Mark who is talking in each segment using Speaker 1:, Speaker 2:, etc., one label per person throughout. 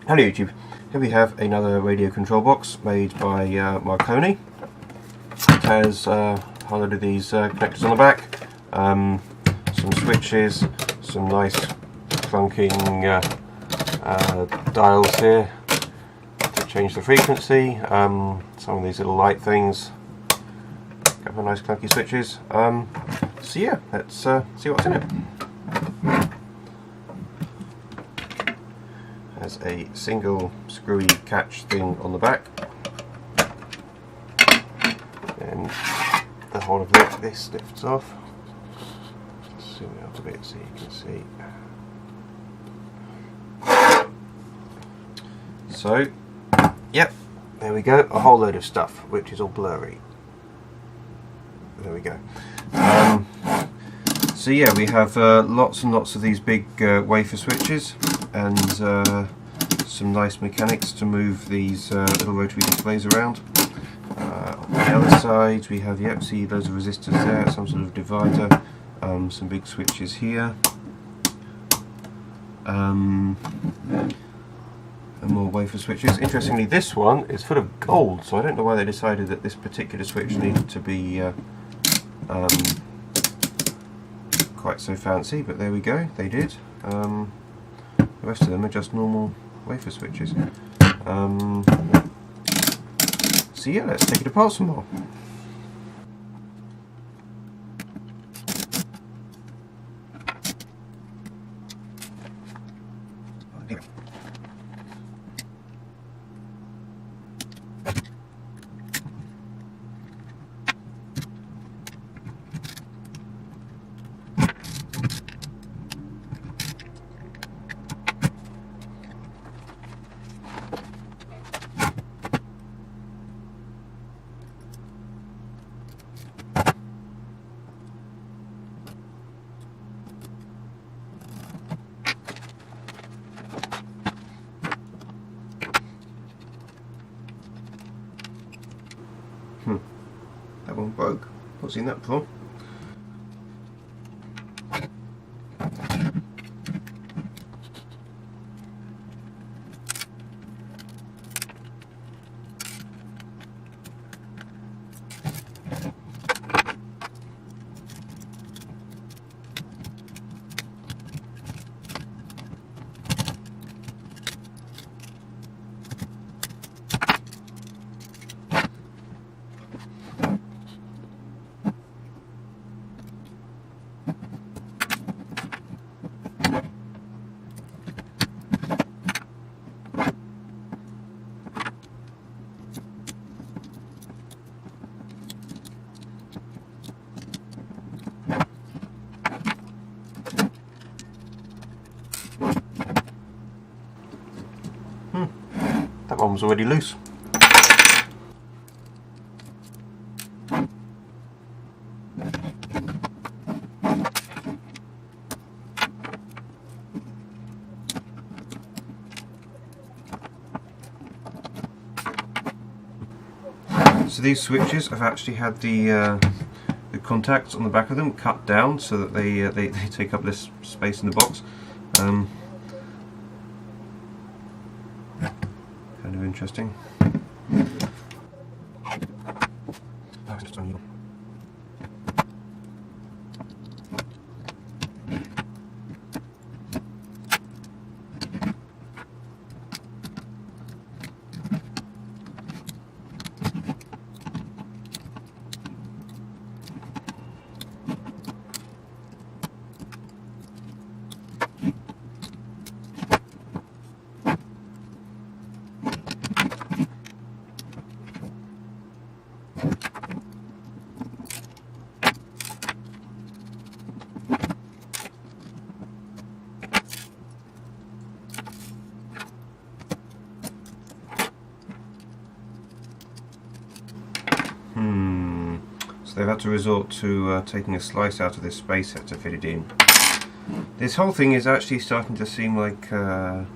Speaker 1: Hello YouTube, here we have another radio control box made by Marconi. It has a whole load of these connectors on the back, some switches, some nice clunking dials here to change the frequency, some of these little light things, a couple of nice clunky switches. So yeah, let's see what's in it. Has a single screwy catch thing on the back, and the whole of this lifts off. Just zoom out a bit so you can see. So, yep, there we go, a whole load of stuff which is all blurry. There we go. So yeah, we have lots and lots of these big wafer switches, and some nice mechanics to move these little rotary displays around. On the other side we have, yep, see loads of resistors there, some sort of divider, some big switches here, and more wafer switches. Interestingly, this one is full of gold, so I don't know why they decided that this particular switch needed to be quite so fancy, but there we go, they did. The rest of them are just normal wafer switches. So yeah, let's take it apart some more. That one broke. Not seen that before. That one was already loose. So these switches have actually had the contacts on the back of them cut down so that they take up less space in the box. Kind of interesting. So they've had to resort to taking a slice out of this spacer to fit it in. This whole thing is actually starting to seem like a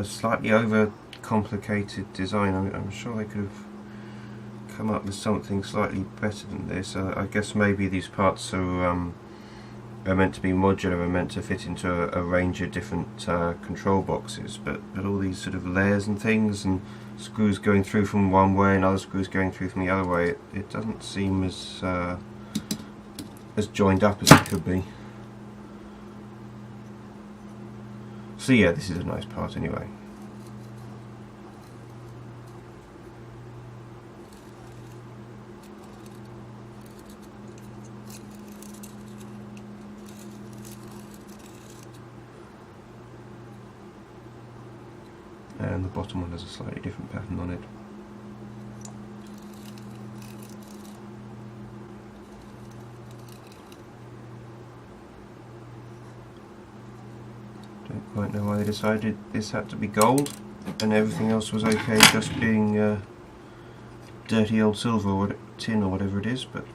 Speaker 1: slightly over-complicated design. I'm sure they could have come up with something slightly better than this. I guess maybe these parts are are meant to be modular and meant to fit into a range of different control boxes, but all these sort of layers and things, and screws going through from one way and other screws going through from the other way, it doesn't seem as joined up as it could be. So yeah, this is a nice part anyway. And the bottom one has a slightly different pattern on it. Don't quite know why they decided this had to be gold and everything else was okay just being dirty old silver or tin or whatever it is, but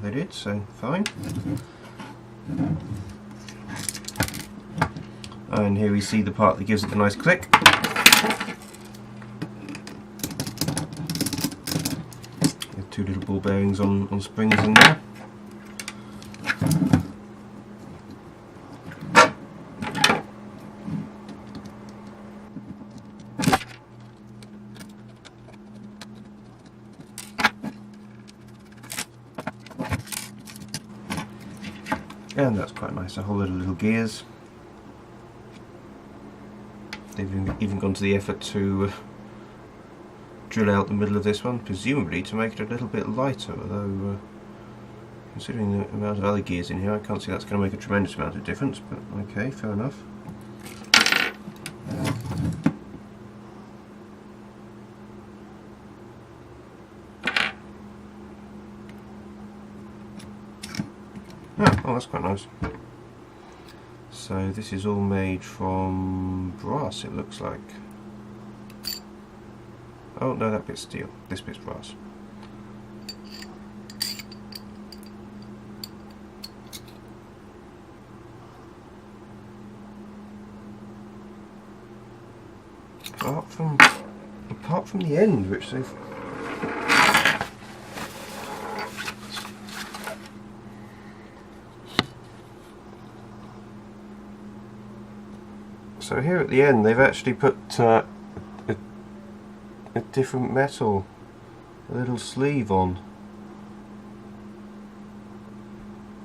Speaker 1: they did, so fine. And here we see the part that gives it a nice click. With two little ball bearings on springs in there. And that's quite nice, a whole load of little gears. They've even gone to the effort to drill out the middle of this one, presumably to make it a little bit lighter, although considering the amount of other gears in here, I can't see that's going to make a tremendous amount of difference, but okay, fair enough. Oh, that's quite nice. So this is all made from brass, it looks like. Oh no, that bit's steel. This bit's brass. Apart from the end, which they've... So here at the end they've actually put a different metal, a little sleeve on.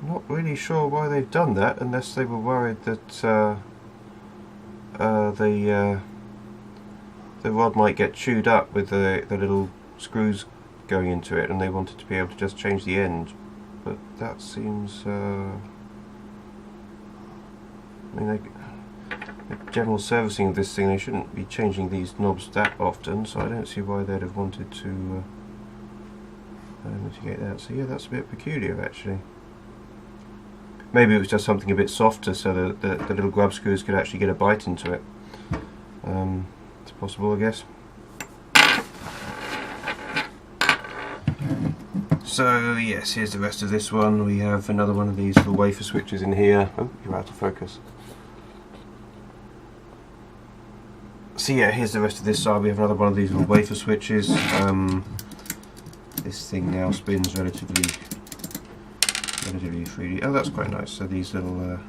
Speaker 1: Not really sure why they've done that, unless they were worried that the rod might get chewed up with the little screws going into it, and they wanted to be able to just change the end. But that seems... I mean, the general servicing of this thing, they shouldn't be changing these knobs that often, so I don't see why they'd have wanted to mitigate that. So yeah, that's a bit peculiar actually. Maybe it was just something a bit softer so that the little grub screws could actually get a bite into it. It's possible, I guess. So yes, here's the rest of this one. We have another one of these little wafer switches in here. Oh, you're out of focus. So yeah, here's the rest of this side. We have another one of these little wafer switches. This thing now spins relatively freely. Oh, that's quite nice. So these little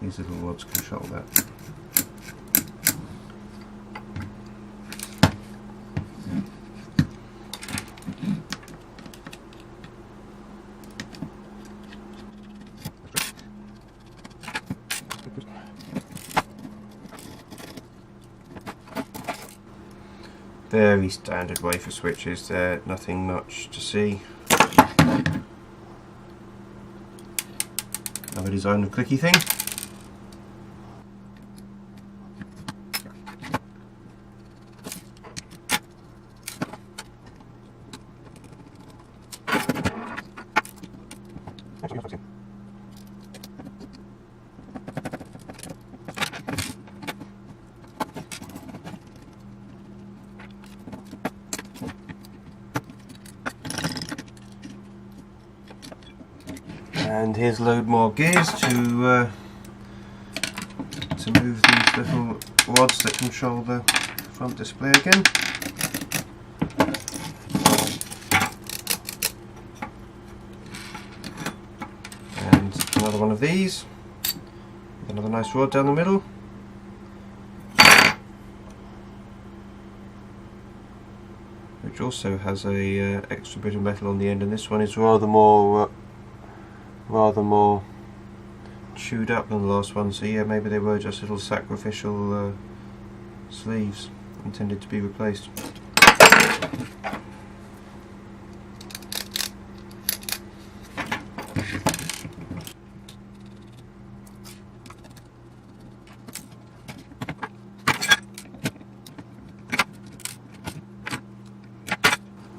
Speaker 1: rods control that. Very standard wafer switches there, nothing much to see. Another design of clicky thing. And here's a load more gears to move these little rods that control the front display again. of these, with another nice rod down the middle. Which also has a extra bit of metal on the end, and this one is rather more chewed up than the last one. So yeah, maybe they were just little sacrificial sleeves intended to be replaced.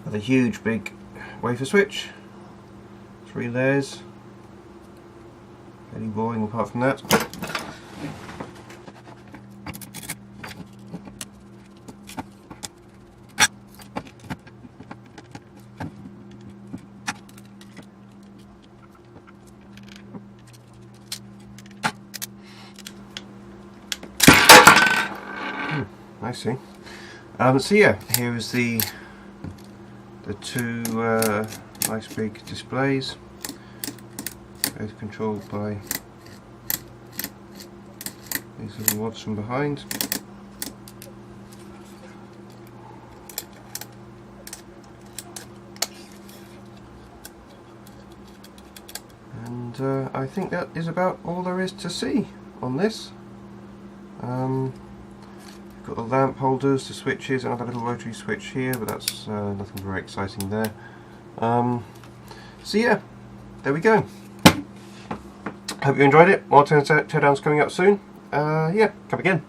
Speaker 1: The huge big wafer switch, 3 layers, fairly boring apart from that. I see. So yeah, here is the 2 nice big displays, both controlled by these little rods from behind. And I think that is about all there is to see on this. Got the lamp holders, the switches, another little rotary switch here, but that's nothing very exciting there. So yeah, there we go. Hope you enjoyed it. More teardowns coming up soon. Yeah, come again.